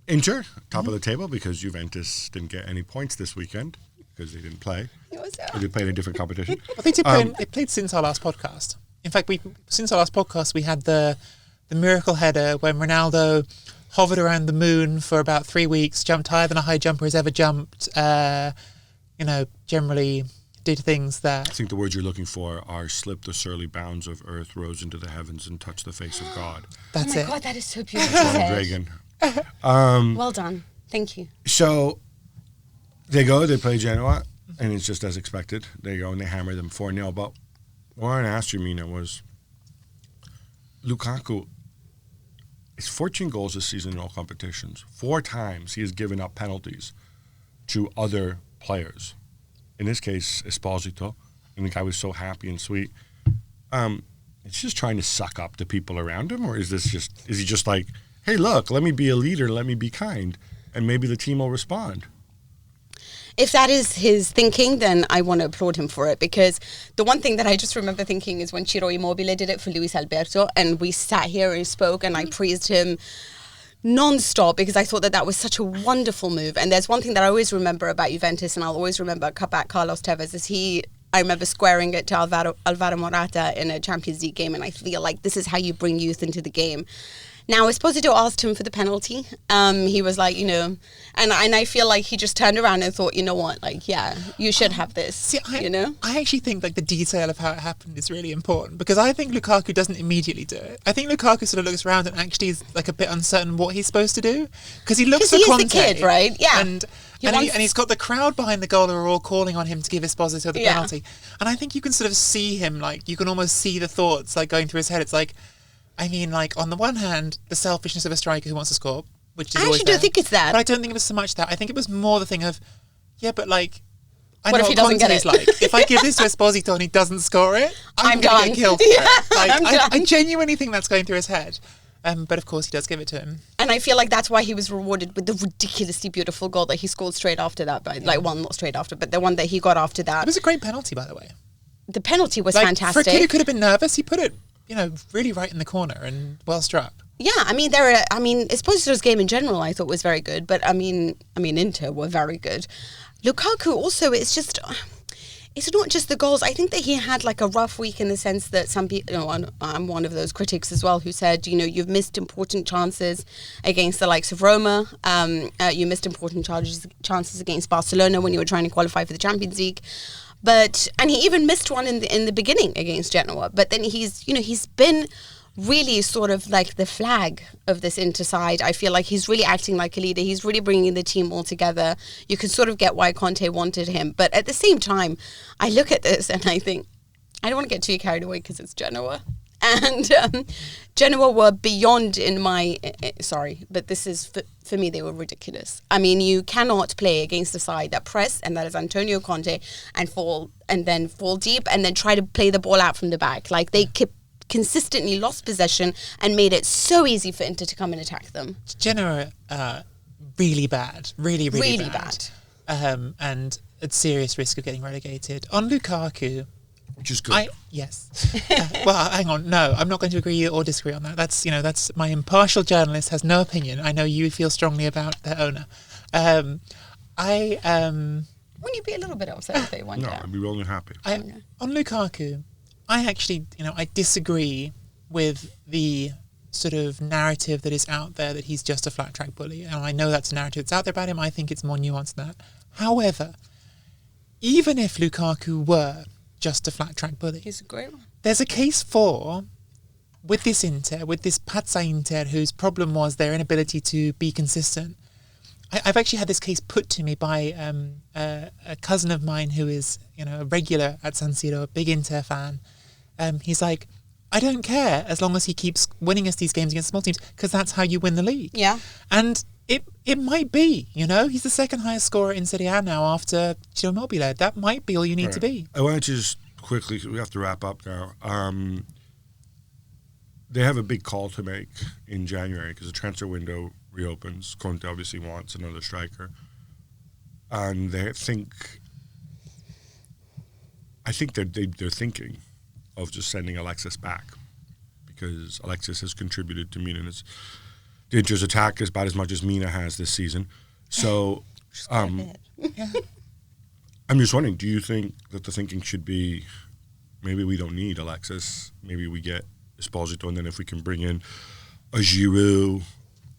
Inter, top of the table, because Juventus didn't get any points this weekend because they didn't play. Or they played in a different competition. Well, they played since our last podcast. In fact, since our last podcast, we had the miracle header when Ronaldo hovered around the moon for about 3 weeks, jumped higher than a high jumper has ever jumped. Generally did things that... I think the words you're looking for are slip the surly bounds of earth, rose into the heavens, and touch the face of God. That's it. Oh my God, that is so beautiful. Ronald Reagan. Well done. Thank you. So they play Genoa, and it's just as expected. They go and they hammer them 4-0. But what I wanted to ask you, Mina, was Lukaku is 14 goals this season in all competitions. 4 times he has given up penalties to other players. In this case, Esposito, and the guy was so happy and sweet. It's just trying to suck up the people around him, or is he just like, hey, look, let me be a leader, let me be kind, and maybe the team will respond? If that is his thinking, then I want to applaud him for it, because the one thing that I just remember thinking is when Ciro Immobile did it for Luis Alberto, and we sat here and spoke and I praised him non-stop because I thought that was such a wonderful move. And there's one thing that I always remember about Juventus, and I'll always remember about Carlos Tevez, is I remember squaring it to Alvaro Morata in a Champions League game, and I feel like this is how you bring youth into the game. Now, Esposito asked him for the penalty. He was like, and I feel like he just turned around and thought, you know what, like, yeah, you should have this. See, I actually think like the detail of how it happened is really important, because I think Lukaku doesn't immediately do it. I think Lukaku sort of looks around and actually is like a bit uncertain what he's supposed to do, because he looks for Conte. He's the kid, right? Yeah. And he's got the crowd behind the goal who are all calling on him to give Esposito the penalty. And I think you can sort of see him, like, you can almost see the thoughts like going through his head. It's like, I mean, like, on the one hand, the selfishness of a striker who wants to score, which is always I actually don't think it's that. But I don't think it was so much that. I think it was more the thing of, yeah, but like, I what know if he what doesn't Conte get is it? like. If I give this to Esposito and he doesn't score it, I'm done. going to get killed for it. Like, I'm done. I genuinely think that's going through his head. But of course, he does give it to him. And I feel like that's why he was rewarded with the ridiculously beautiful goal that he scored straight after that. Like, well, not straight after, but the one that he got after that. It was a great penalty, by the way. The penalty was like, fantastic. For a kid who could have been nervous, he put it, really right in the corner and well struck. Yeah, Esposito's game in general I thought was very good, but I mean Inter were very good. Lukaku also, it's not just the goals. I think that he had like a rough week in the sense that some people, I'm one of those critics as well who said, you've missed important chances against the likes of Roma. You missed important chances against Barcelona when you were trying to qualify for the Champions League. And he even missed one in the beginning against Genoa. But then he's been really sort of like the flag of this Inter side. I feel like he's really acting like a leader. He's really bringing the team all together. You can sort of get why Conte wanted him. But at the same time, I look at this and I think, I don't want to get too carried away because it's Genoa. And Genoa were beyond sorry, but this is, for me, they were ridiculous. I mean, you cannot play against a side that press, and that is Antonio Conte, and then fall deep, and then try to play the ball out from the back. Like, they consistently lost possession and made it so easy for Inter to come and attack them. Genoa, really bad. Really, really, really bad. And at serious risk of getting relegated. On Lukaku... Which is good. Yes. Well, hang on. No, I'm not going to agree or disagree on that. That's my impartial journalist has no opinion. I know you feel strongly about their owner. Wouldn't you be a little bit upset if they won? No, I'd be really happy. On Lukaku, I actually, I disagree with the sort of narrative that is out there that he's just a flat track bully. And I know that's a narrative that's out there about him. I think it's more nuanced than that. However, even if Lukaku were just a flat track bully, he's a great one. There's a case with this Pazza Inter, whose problem was their inability to be consistent. I've actually had this case put to me by a cousin of mine who is, a regular at San Siro, a big Inter fan. He's like, I don't care as long as he keeps winning us these games against small teams, because that's how you win the league. Yeah. And it might be, he's the second highest scorer in Serie A now after Ciro Immobile. That might be all you need to be. I want to just quickly, we have to wrap up now. They have a big call to make in January because the transfer window reopens. Conte obviously wants another striker. And I think they're thinking of just sending Alexis back, because Alexis has contributed to Mina's The Inter's attack is about as much as Mina has this season. So I'm just wondering, do you think that the thinking should be maybe we don't need Alexis, maybe we get Esposito, and then if we can bring in a Giroud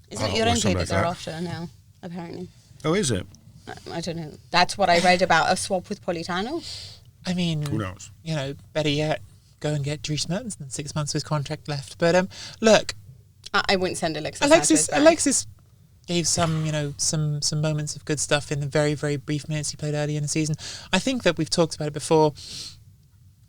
Isn't it Llorente that they're after now, apparently? Oh, is it? I don't know. That's what I read about a swap with Politano. I mean, Who knows? Better yet, go and get Dries Mertens and 6 months of his contract left. But look, I wouldn't send Alexis. Alexis gave some moments of good stuff in the very, very brief minutes he played early in the season. I think that we've talked about it before.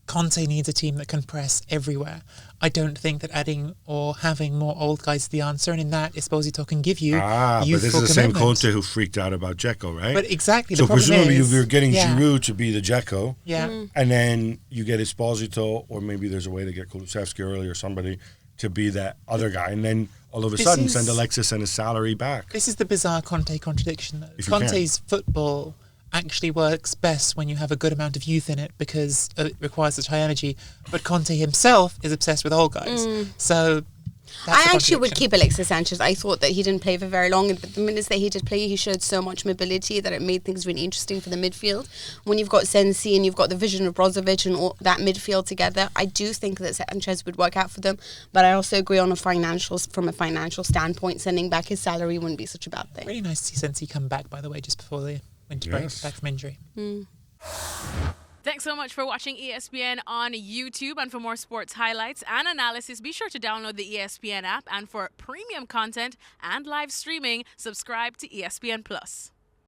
Conte needs a team that can press everywhere. I don't think that adding or having more old guys is the answer, and in that, Esposito can give you but youthful this is the same commitment. Conte who freaked out about Dzeko, right? But exactly, so the problem presumably is, you're getting yeah. Giroud to be the Dzeko, yeah, and then you get Esposito, or maybe there's a way to get Kulusevski early or somebody to be that other guy, and then all of a sudden send Alexis and his salary back. This is the bizarre Conte contradiction, though. If you Conte's football actually works best when you have a good amount of youth in it because it requires such high energy. But Conte himself is obsessed with old guys. So I actually would keep Alexis Sanchez. I thought that he didn't play for very long, but the minutes that he did play, he showed so much mobility that it made things really interesting for the midfield. When you've got Sensi and you've got the vision of Brozovic and all that midfield together, I do think that Sanchez would work out for them. But I also agree from a financial standpoint, sending back his salary wouldn't be such a bad thing. Really nice to see Sensi come back, by the way, just before the winter break, back from injury. Thanks so much for watching ESPN on YouTube. And for more sports highlights and analysis, be sure to download the ESPN app. And for premium content and live streaming, subscribe to ESPN Plus.